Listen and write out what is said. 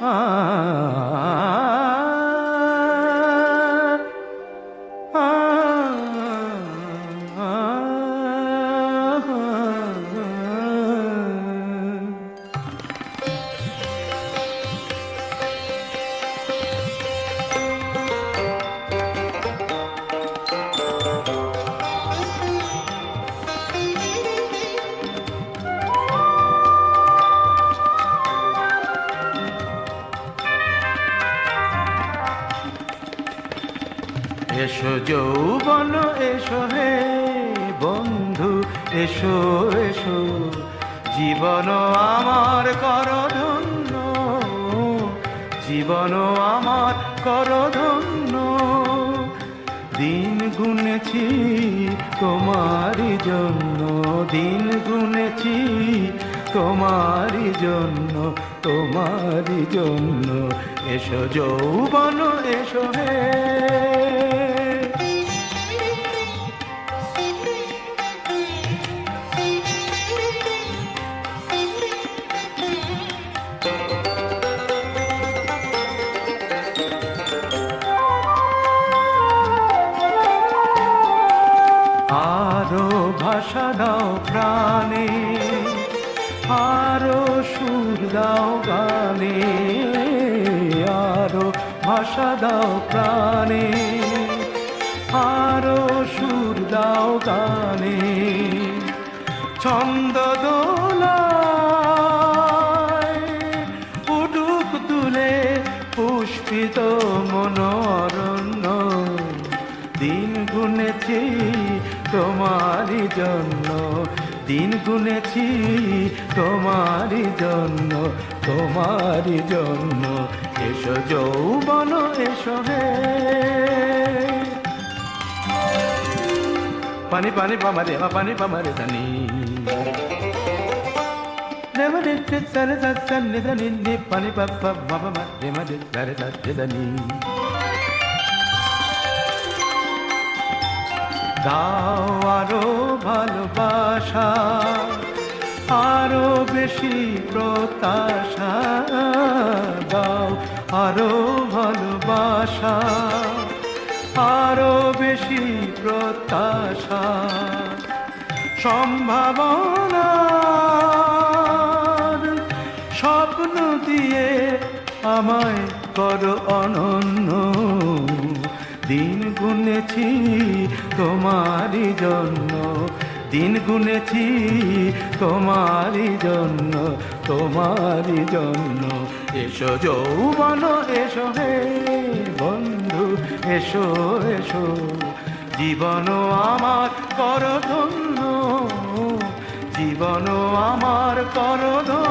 আ আ এসো যৌবন এসো হে বন্ধু এসো এসো জীবন আমার কর ধন্য জীবন আমার কর ধন্য দিন গুনেছি তোমারই জন্য দিন গুনেছি তোমারই জন্য তোমারই জন্য এসো যৌবন এসো হে আরো ভাষা দাও প্রাণে আরো সুর দাও গানে আরো ভাষা দাও প্রাণে আরো সুর দাও গানে ছন্দ দোলায় উঠুক তুলে পুষ্পিত মনোরণ্য দিন গুনেছি তোমারই জন্য দিন গুনেছি তোমারই জন্য তোমারই জন্য এসো যৌবন এসো হে পানি পানি পামারে পানি পামারে ধানি সারে সারে ধানি পানি পাপা বাবা মারে মারে সারে সারে ধানি দাও আরো ভালোবাসা আরো বেশি প্রত্যাশা দাও আরো ভালোবাসা আরো বেশি প্রত্যাশা সম্ভাবনার স্বপ্ন দিয়ে আমায় করো অনন্য দিন গুনেছি তোমারই জন্য দিন গুনেছি তোমারই জন্য তোমারই জন্য এসো যৌবন এসো হে বন্ধু এসো এসো জীবন আমার কর ধন্য জীবন আমার কর ধন্য